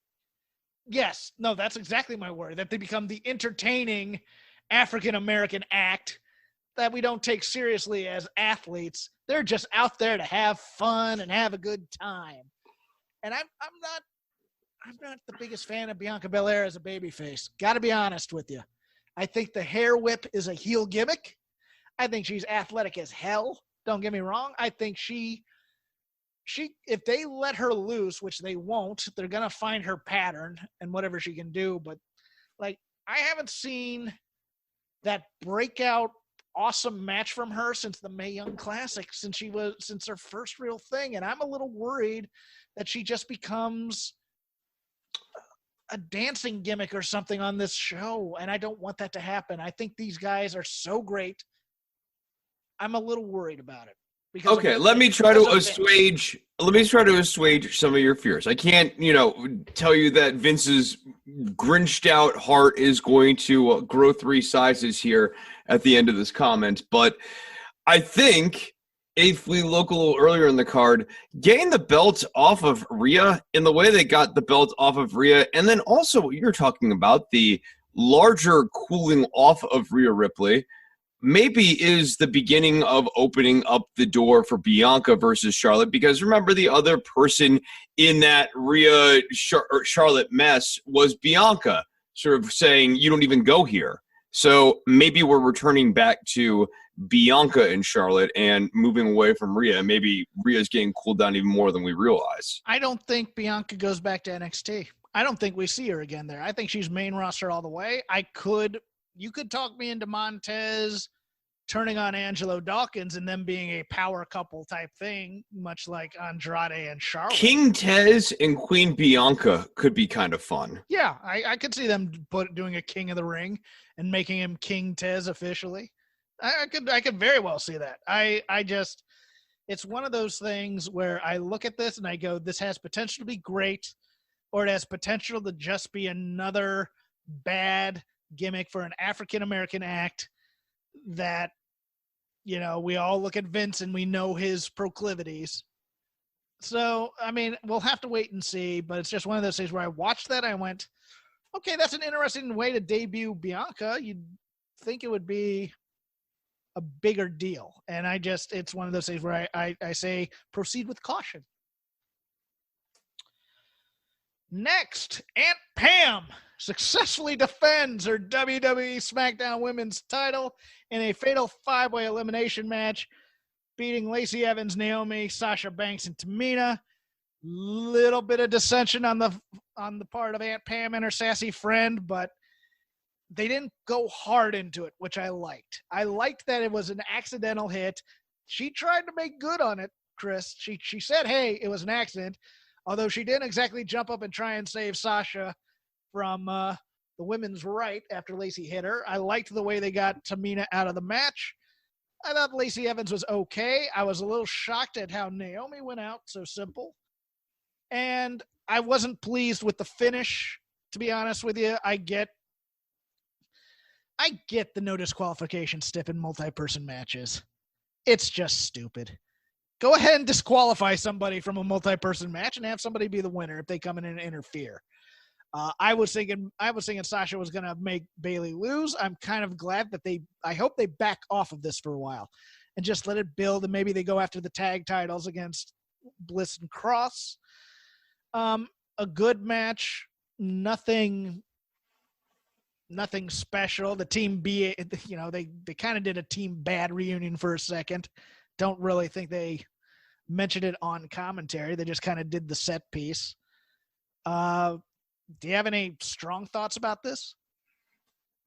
Yes. No, that's exactly my worry, that they become the entertaining African-American act that we don't take seriously as athletes. They're just out there to have fun and have a good time. And I'm not the biggest fan of Bianca Belair as a babyface. Got to be honest with you. I think the hair whip is a heel gimmick. I think she's athletic as hell. Don't get me wrong. I think she if they let her loose, which they won't, they're going to find her pattern and whatever she can do. But like, I haven't seen that breakout awesome match from her since the Mae Young Classic, since her first real thing. And I'm a little worried that she just becomes a dancing gimmick or something on this show. And I don't want that to happen. I think these guys are so great. I'm a little worried about it. Okay, let me try to assuage some of your fears. I can't, tell you that Vince's grinched out heart is going to grow 3 sizes here at the end of this comment, but I think if we look a little earlier in the card, getting the belt off of Rhea in the way they got the belt off of Rhea, and then also what you're talking about, the larger cooling off of Rhea Ripley, maybe is the beginning of opening up the door for Bianca versus Charlotte, because remember, the other person in that Rhea Charlotte mess was Bianca, sort of saying, you don't even go here. So maybe we're returning back to Bianca and Charlotte and moving away from Rhea. Cooled Rhea's getting cooled down even more than we realize. I don't think Bianca goes back to NXT. I don't think we see her again there. I think she's main roster all the way. You could talk me into Montez turning on Angelo Dawkins and them being a power couple type thing, much like Andrade and Charlotte. King Tez and Queen Bianca could be kind of fun. Yeah, I could see them doing a King of the Ring and making him King Tez officially. I could very well see that. It's one of those things where I look at this and I go, this has potential to be great, or it has potential to just be another bad gimmick for an African-American act that, we all look at Vince and we know his proclivities. So, I mean, we'll have to wait and see, but it's just one of those things where I watched that, I went, okay, that's an interesting way to debut Bianca. You'd think it would be a bigger deal. And it's one of those things where I say proceed with caution. Next, Aunt Pam successfully defends her WWE SmackDown Women's title in a fatal 5-way elimination match, beating Lacey Evans, Naomi, Sasha Banks, and Tamina. Little bit of dissension on the part of Aunt Pam and her sassy friend, but they didn't go hard into it, which I liked. I liked that it was an accidental hit. She tried to make good on it, Chris. She said, hey, it was an accident, although she didn't exactly jump up and try and save Sasha from the women's right after Lacey hit her. I liked the way they got Tamina out of the match. I thought Lacey Evans was okay. I was a little shocked at how Naomi went out so simple. And I wasn't pleased with the finish, to be honest with you. I get the no disqualification stiff in multi-person matches. It's just stupid. Go ahead and disqualify somebody from a multi-person match and have somebody be the winner if they come in and interfere. I was thinking Sasha was going to make Bayley lose. I'm kind of glad that I hope they back off of this for a while and just let it build, and maybe they go after the tag titles against Bliss and Cross. A good match, nothing special. The team B, they kind of did a team bad reunion for a second. Don't really think they mentioned it on commentary. They just kind of did the set piece. Do you have any strong thoughts about this?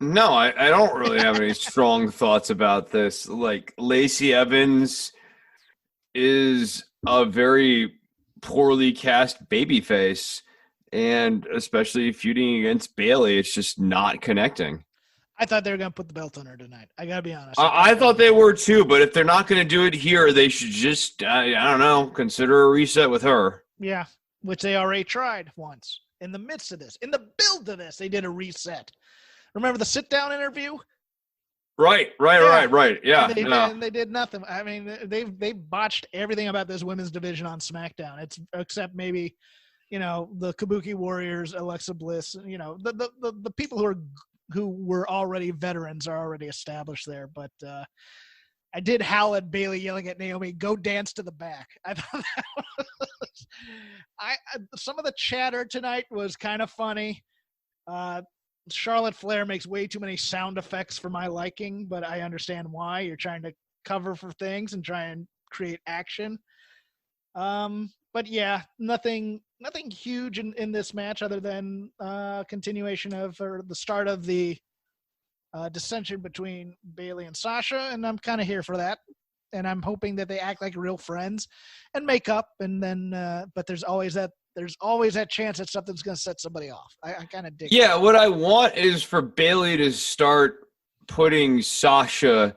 No, I don't really have any strong thoughts about this. Like, Lacey Evans is a very poorly cast babyface, and especially feuding against Bayley, it's just not connecting. I thought they were going to put the belt on her tonight. I got to be honest. I thought they were too, but if they're not going to do it here, they should just, I don't know, consider a reset with her. Yeah, which they already tried once. In the midst of this, in the build to this, they did a reset. Remember the sit-down interview? Right. Yeah. And they did nothing. I mean, they've botched everything about this women's division on SmackDown. It's except maybe, the Kabuki Warriors, Alexa Bliss. The people who were already veterans are already established there. But I did howl at Bayley yelling at Naomi, "Go dance to the back." I thought that was, some of the chatter tonight was kind of funny. Charlotte Flair makes way too many sound effects for my liking, but I understand why. You're trying to cover for things and try and create action. But yeah, nothing huge in this match other than continuation of or the start of the dissension between Bayley and Sasha, and I'm kind of here for that. And I'm hoping that they act like real friends and make up, and then but there's always that chance that something's going to set somebody off. I kind of dig it. Yeah, what I want is for Bayley to start putting Sasha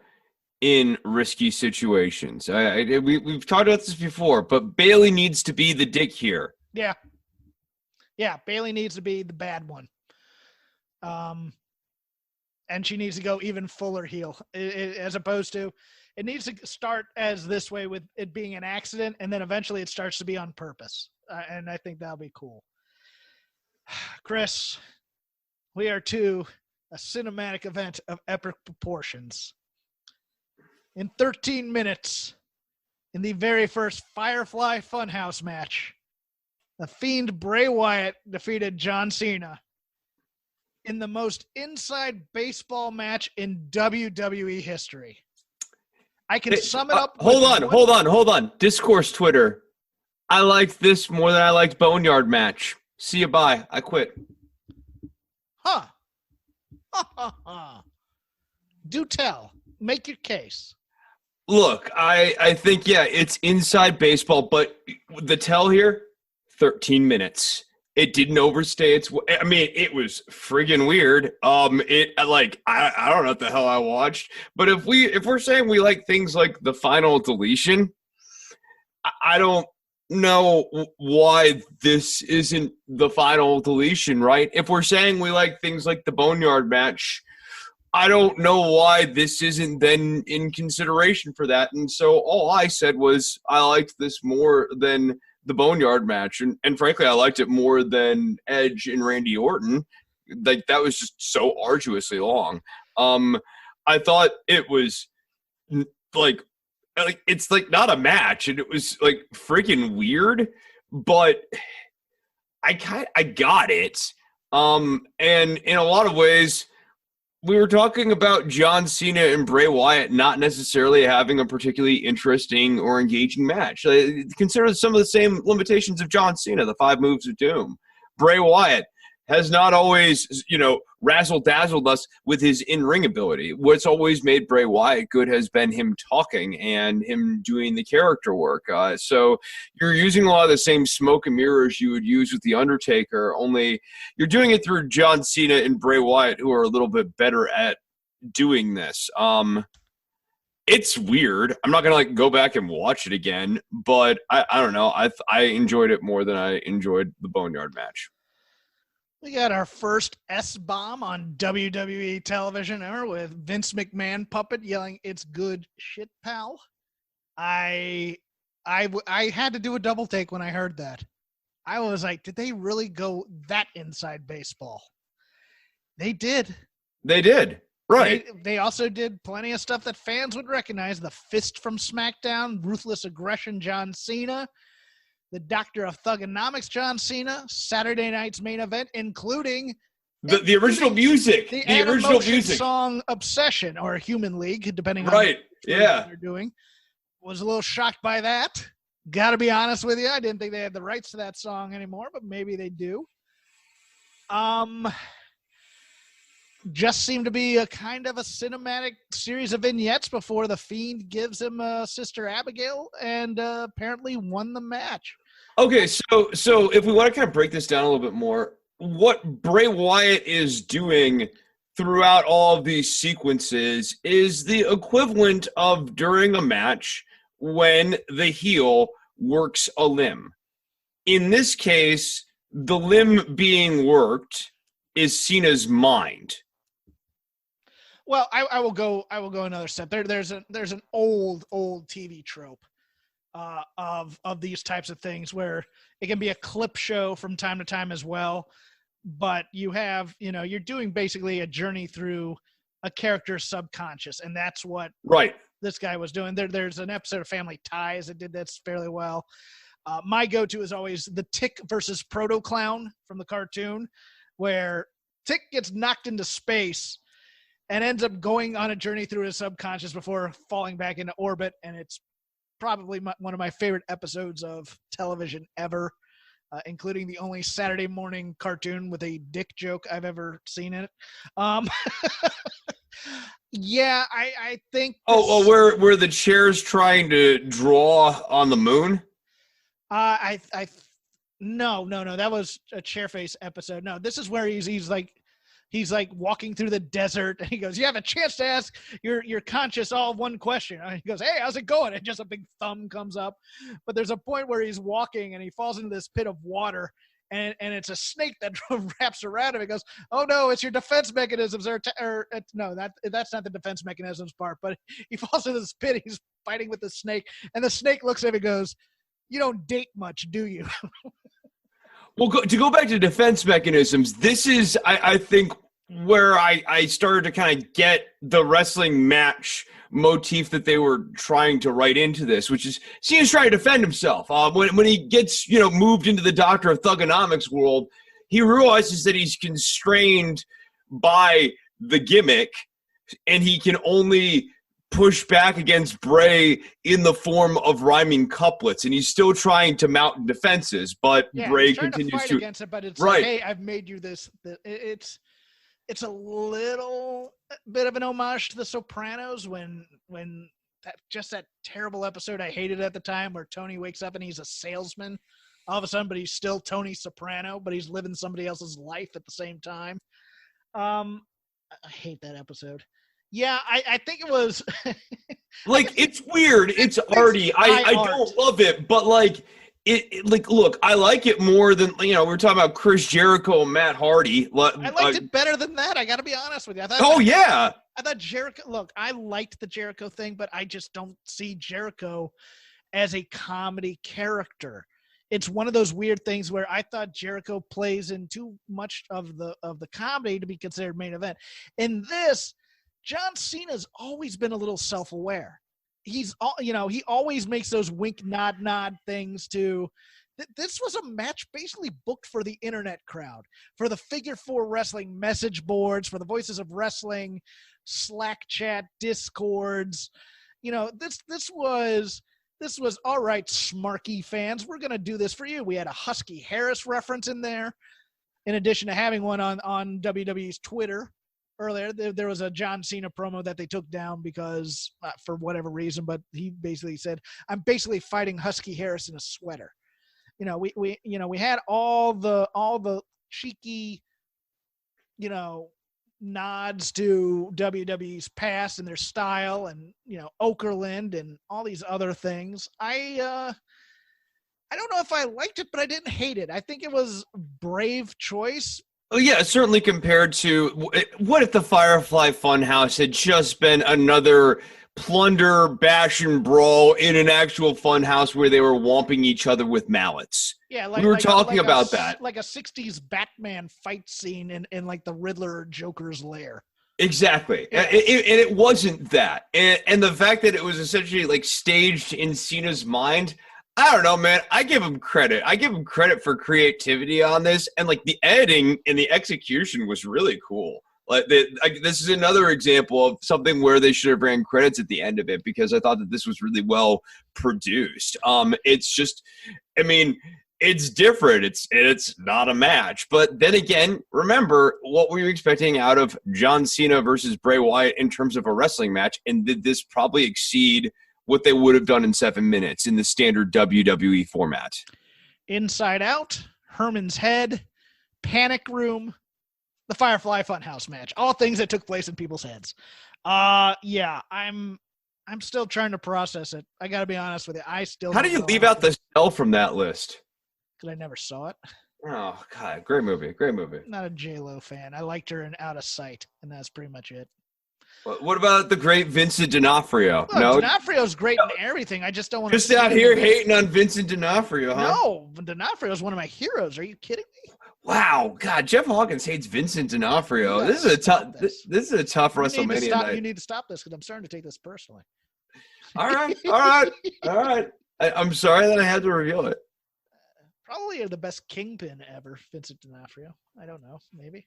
in risky situations. We've talked about this before, but Bayley needs to be the dick here. Yeah, Bayley needs to be the bad one. And she needs to go even fuller heel, as opposed to it needs to start as this way with it being an accident, and then eventually it starts to be on purpose. And I think that'll be cool. Chris, we are to a cinematic event of epic proportions. In 13 minutes, in the very first Firefly Funhouse match, the Fiend Bray Wyatt defeated John Cena in the most inside baseball match in WWE history. I can sum it up. Hold on. Discourse Twitter. I liked this more than I liked Boneyard Match. See you, bye. I quit. Huh. Do tell. Make your case. Look, I think, yeah, it's inside baseball, but the tell here, 13 minutes. It didn't overstay its. I mean, it was friggin' weird. I don't know what the hell I watched, but if we're saying we like things like the final deletion, I don't know why this isn't the final deletion, right? If we're saying we like things like the Boneyard match, I don't know why this isn't then in consideration for that. And so all I said was I liked this more than the Boneyard match. And frankly, I liked it more than Edge and Randy Orton. Like, that was just so arduously long. I thought it was like it's like not a match, and it was like freaking weird, but I got it. And in a lot of ways, we were talking about John Cena and Bray Wyatt not necessarily having a particularly interesting or engaging match. Consider some of the same limitations of John Cena, the 5 moves of doom. Bray Wyatt has not always, razzle-dazzled us with his in-ring ability. What's always made Bray Wyatt good has been him talking and him doing the character work. So you're using a lot of the same smoke and mirrors you would use with The Undertaker, only you're doing it through John Cena and Bray Wyatt, who are a little bit better at doing this. It's weird. I'm not going to go back and watch it again, but I don't know. I enjoyed it more than I enjoyed the Boneyard match. We got our first S-bomb on WWE television ever with Vince McMahon puppet yelling, "It's good shit, pal." I had to do a double take when I heard that. I was like, did they really go that inside baseball? They did. They did. Right. They also did plenty of stuff that fans would recognize. The fist from SmackDown, ruthless aggression John Cena, the Doctor of Thugonomics John Cena, Saturday night's main event, including the original music. The original music song Obsession, or Human League, depending on what they're doing. Was a little shocked by that. Gotta be honest with you. I didn't think they had the rights to that song anymore, but maybe they do. Just seemed to be a kind of a cinematic series of vignettes before the Fiend gives him Sister Abigail and apparently won the match. Okay, so if we want to kind of break this down a little bit more, what Bray Wyatt is doing throughout all of these sequences is the equivalent of during a match when the heel works a limb. in this case, the limb being worked is Cena's mind. Well, I will go another step. There's an old TV trope of these types of things where it can be a clip show from time to time as well, but you have, you're doing basically a journey through a character's subconscious, and that's what this guy was doing. There's an episode of Family Ties that did this fairly well. My go-to is always the Tick versus Proto Clown from the cartoon, where Tick gets knocked into space and ends up going on a journey through his subconscious before falling back into orbit. And it's probably one of my favorite episodes of television ever, including the only Saturday morning cartoon with a dick joke I've ever seen in it. Yeah, I think. Where the chair's trying to draw on the moon? No. That was a Chairface episode. No, this is where he's like walking through the desert, and he goes, "You have a chance to ask your conscious all one question." And he goes, "Hey, how's it going?" And just a big thumb comes up. But there's a point where he's walking and he falls into this pit of water, and it's a snake that wraps around him. He goes, "Oh no, it's your defense mechanisms." No, that's not the defense mechanisms part. But he falls into this pit. He's fighting with the snake, and the snake looks at him and goes, "You don't date much, do you?" Well, to go back to defense mechanisms, this is, I think, where I started to kind of get the wrestling match motif that they were trying to write into this, which is Cena's trying to defend himself. When he gets, moved into the Doctor of Thugonomics world, he realizes that he's constrained by the gimmick, and he can only push back against Bray in the form of rhyming couplets, and he's still trying to mount defenses, but Bray continues to fight against it. But it's like, hey, I've made you this. It's a little bit of an homage to The Sopranos when that terrible episode I hated at the time where Tony wakes up and he's a salesman all of a sudden, but he's still Tony Soprano, but he's living somebody else's life at the same time. I hate that episode. Yeah, I think it was like, it's weird. It's arty. I don't love it, but look, I like it more than, we're talking about Chris Jericho and Matt Hardy. I liked it better than that. I got to be honest with you. I thought Jericho, look, I liked the Jericho thing, but I just don't see Jericho as a comedy character. It's one of those weird things where I thought Jericho plays in too much of the comedy to be considered main event. In this, John Cena's always been a little self-aware. He always makes those wink, nod things to. This was a match basically booked for the internet crowd, for the Figure 4 Wrestling message boards, for the Voices of Wrestling Slack chat discords. This was all right, Smarky fans. We're gonna do this for you. We had a Husky Harris reference in there, in addition to having one on WWE's Twitter. Earlier, there was a John Cena promo that they took down because for whatever reason, but he basically said, "I'm basically fighting Husky Harris in a sweater." We had all the cheeky, nods to WWE's past and their style, and Okerlund and all these other things. I don't know if I liked it, but I didn't hate it. I think it was a brave choice. Oh, yeah, certainly compared to what if the Firefly Funhouse had just been another plunder, bash, and brawl in an actual funhouse where they were whomping each other with mallets. Yeah, we were talking about that. Like a 60s Batman fight scene in like the Riddler or Joker's lair. Exactly. Yeah. And it wasn't that. And the fact that it was essentially like staged in Cena's mind, I don't know, man. I give him credit. I give him credit for creativity on this, and like the editing and the execution was really cool. This is another example of something where they should have ran credits at the end of it, because I thought that this was really well produced. It's just, it's different. It's not a match. But then again, remember, what were you expecting out of John Cena versus Bray Wyatt in terms of a wrestling match? And did this probably exceed what they would have done in 7 minutes in the standard WWE format? Inside Out, Herman's Head, Panic Room, the Firefly Funhouse match. All things that took place in people's heads. Yeah, I'm still trying to process it. I got to be honest with you. How do you leave out the Cell from that list? because I never saw it. Oh, God. Great movie. Great movie. Not a J-Lo fan. I liked her in Out of Sight, and that's pretty much it. What about the great Vincent D'Onofrio? Look, No, D'Onofrio's great in everything. I just don't want to just out here hating on Vincent D'Onofrio, huh? No, D'Onofrio's one of my heroes. Are you kidding me? Wow, God, Jeff Hawkins hates Vincent D'Onofrio. This is a tough. This is a tough WrestleMania night. You need to stop this because I'm starting to take this personally. All right. I'm sorry that I had to reveal it. Probably the best kingpin ever, Vincent D'Onofrio. I don't know, maybe.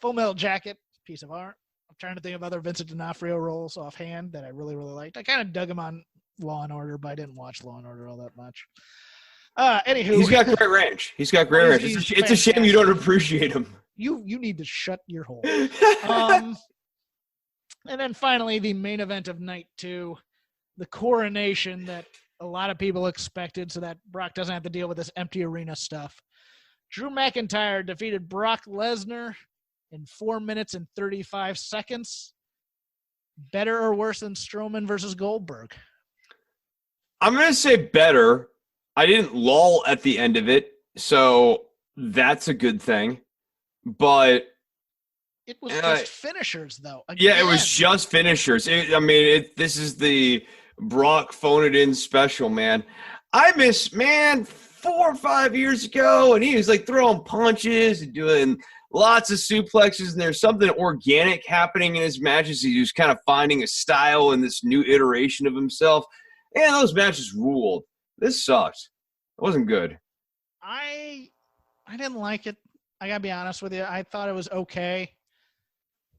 Full Metal Jacket, piece of art. I'm trying to think of other Vincent D'Onofrio roles offhand that I really, really liked. I kind of dug him on Law and Order, but I didn't watch Law and Order all that much. Anywho, he's got great range. It's a shame you don't appreciate him. You need to shut your hole. And then finally, the main event of night 2, the coronation that a lot of people expected, so that Brock doesn't have to deal with this empty arena stuff. Drew McIntyre defeated Brock Lesnar in 4 minutes and 35 seconds. Better or worse than Strowman versus Goldberg? I'm going to say better. I didn't lull at the end of it, so that's a good thing. But it was just finishers, though. Again. Yeah, it was just finishers. This is the Brock phone it in special, man. I miss, 4 or 5 years ago, and he was like throwing punches and doing lots of suplexes, and there's something organic happening in his matches. He was kind of finding a style in this new iteration of himself, and those matches ruled. This sucked. It wasn't good. I didn't like it. I gotta be honest with you. I thought it was okay.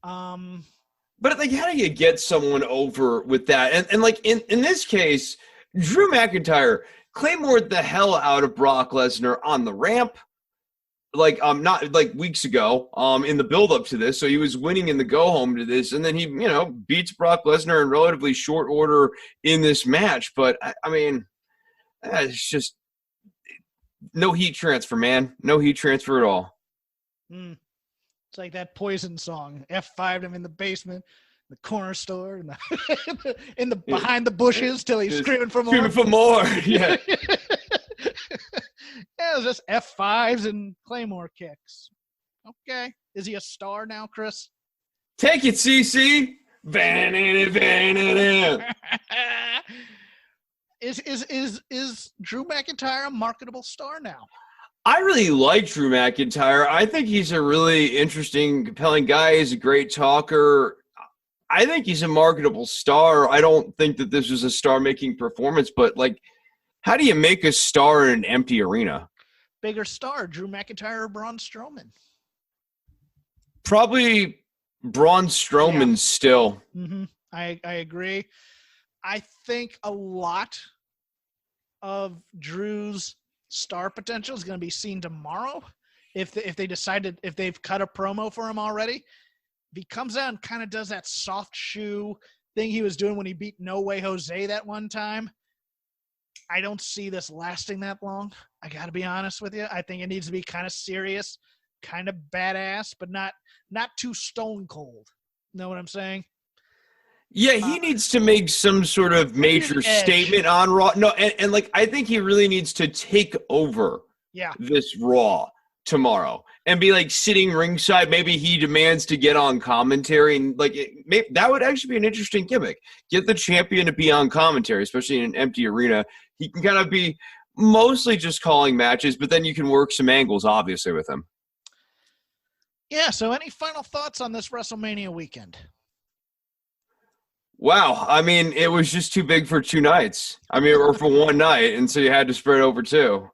But like, how do you get someone over with that? And like in this case, Drew McIntyre claymored the hell out of Brock Lesnar on the ramp. Not like weeks ago, in the build up to this. So he was winning in the go home to this, and then he, beats Brock Lesnar in relatively short order in this match. But it's just no heat transfer, man. No heat transfer at all. It's like that Poison song. F5'd him in the basement, the corner store, in the behind the bushes till he's screaming for more. Screaming for more. Yeah. Yeah, it was just F5s and Claymore kicks. Okay. Is he a star now, Chris? Take it, CC. Is Drew McIntyre a marketable star now? I really like Drew McIntyre. I think he's a really interesting, compelling guy. He's a great talker. I think he's a marketable star. I don't think that this was a star-making performance, but like, how do you make a star in an empty arena? Bigger star, Drew McIntyre or Braun Strowman? Probably Braun Strowman still. Mm-hmm. I agree. I think a lot of Drew's star potential is going to be seen tomorrow if they've cut a promo for him already. If he comes out and kind of does that soft shoe thing he was doing when he beat No Way Jose that one time, I don't see this lasting that long. I got to be honest with you. I think it needs to be kind of serious, kind of badass, but not too stone cold. Know what I'm saying? Yeah, he needs to make some sort of major statement on Raw. No, and like, I think he really needs to take over this Raw tomorrow and be like sitting ringside. Maybe he demands to get on commentary, and like that would actually be an interesting gimmick. Get the champion to be on commentary, especially in an empty arena. He can kind of be mostly just calling matches, but then you can work some angles, obviously, with him. Yeah, so any final thoughts on this WrestleMania weekend? Wow. I mean, it was just too big for 2 nights. Or for one night, and so you had to spread over 2.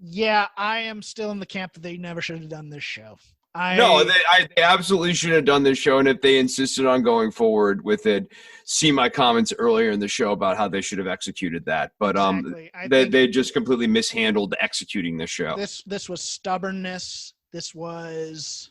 Yeah, I am still in the camp that they never should have done this show. They absolutely should have done this show, and if they insisted on going forward with it, see my comments earlier in the show about how they should have executed that. But exactly. they just completely mishandled executing this show. This was stubbornness. This was...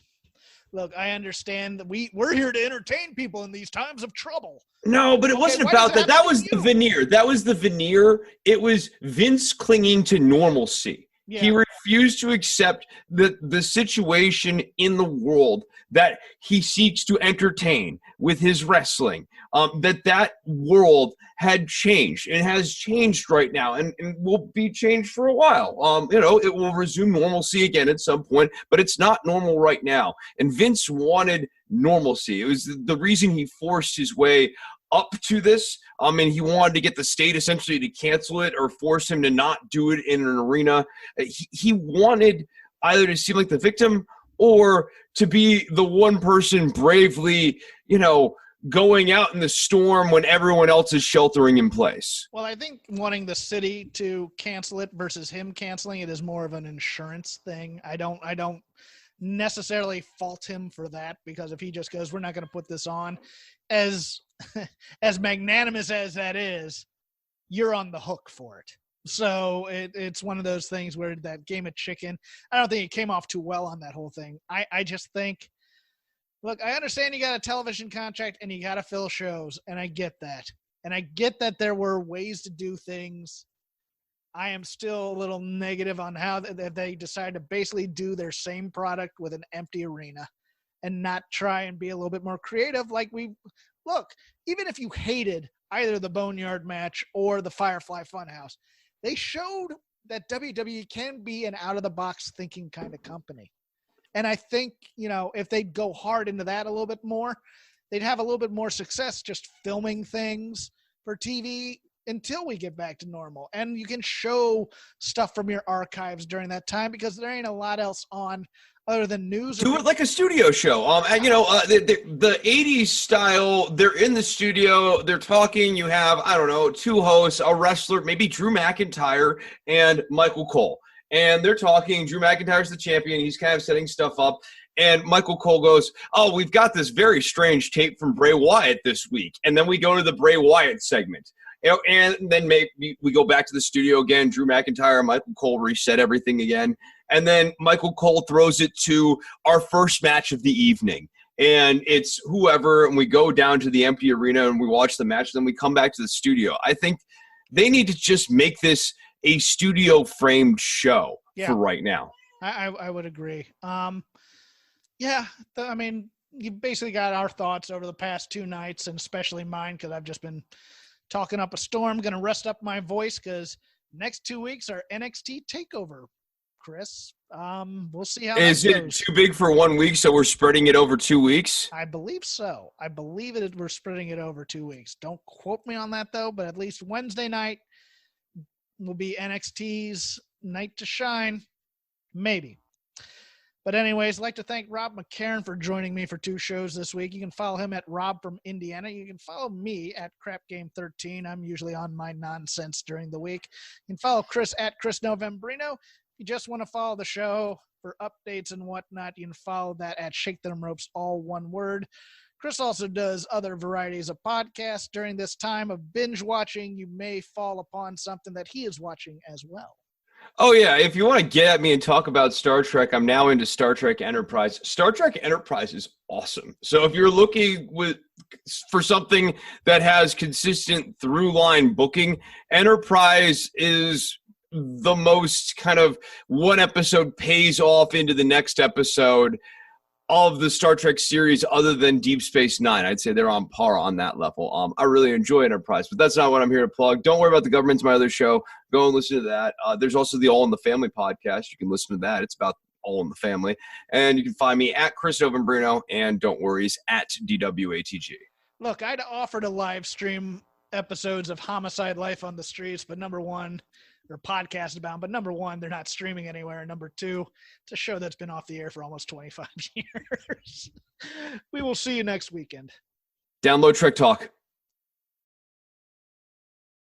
Look, I understand that we're here to entertain people in these times of trouble. No, but it wasn't about that. That was the veneer. That was the veneer. It was Vince clinging to normalcy. Yeah. He refused to accept the situation in the world that he seeks to entertain with his wrestling, that world had changed and has changed right now and will be changed for a while. It will resume normalcy again at some point, but it's not normal right now. And Vince wanted normalcy. It was the reason he forced his way up to this. And he wanted to get the state essentially to cancel it or force him to not do it in an arena. He wanted either to seem like the victim or to be the one person bravely, going out in the storm when everyone else is sheltering in place. Well, I think wanting the city to cancel it versus him canceling it is more of an insurance thing. I don't necessarily fault him for that, because if he just goes, we're not going to put this on, as magnanimous as that is, you're on the hook for it. So it's one of those things where that game of chicken, I don't think it came off too well on that whole thing. I just think, look, I understand you got a television contract and you got to fill shows, and I get that. And I get that there were ways to do things. I am still a little negative on how they decided to basically do their same product with an empty arena and not try and be a little bit more creative. Look, even if you hated either the Boneyard match or the Firefly Funhouse, they showed that WWE can be an out-of-the-box thinking kind of company. And I think, if they'd go hard into that a little bit more, they'd have a little bit more success just filming things for TV until we get back to normal. And you can show stuff from your archives during that time, because there ain't a lot else on other than news. Do it like a studio show. The 80s style, they're in the studio, they're talking, you have, two hosts, a wrestler, maybe Drew McIntyre and Michael Cole. And they're talking, Drew McIntyre's the champion, he's kind of setting stuff up. And Michael Cole goes, oh, we've got this very strange tape from Bray Wyatt this week. And then we go to the Bray Wyatt segment. And then maybe we go back to the studio again. Drew McIntyre and Michael Cole reset everything again. And then Michael Cole throws it to our first match of the evening. And it's whoever, and we go down to the empty arena and we watch the match. Then we come back to the studio. I think they need to just make this a studio-framed show for right now. I would agree. You basically got our thoughts over the past 2 nights, and especially mine, because I've just been talking up a storm. Going to rest up my voice because next 2 weeks are NXT TakeOver, Chris. We'll see how Is that it goes. too big for 1 week, so we're spreading it over 2 weeks? I believe so. I believe we're spreading it over 2 weeks. Don't quote me on that, though, but at least Wednesday night will be NXT's night to shine. Maybe. But anyways, I'd like to thank Rob McCarron for joining me for 2 shows this week. You can follow him at Rob from Indiana. You can follow me at CrapGame13. I'm usually on my nonsense during the week. You can follow Chris at Chris Novembrino. If you just want to follow the show for updates and whatnot, you can follow that at Shake Them Ropes, all one word. Chris also does other varieties of podcasts. During this time of binge watching, you may fall upon something that he is watching as well. Oh, yeah. If you want to get at me and talk about Star Trek, I'm now into Star Trek Enterprise. Star Trek Enterprise is awesome. So if you're looking for something that has consistent through-line booking, Enterprise is the most kind of one episode pays off into the next episode of the Star Trek series other than Deep Space Nine. I'd say they're on par on that level. I really enjoy Enterprise, but that's not what I'm here to plug. Don't worry about the government's my other show. Go and listen to that. There's also the All in the Family podcast. You can listen to that. It's about All in the Family. And you can find me at Chris Novembrino, and don't worry, it's at DWATG. Look, I'd offer to live stream episodes of Homicide Life on the Streets, but number one, or podcast about, but number one, they're not streaming anywhere. And number two, it's a show that's been off the air for almost 25 years. We will see you next weekend. Download Trek Talk.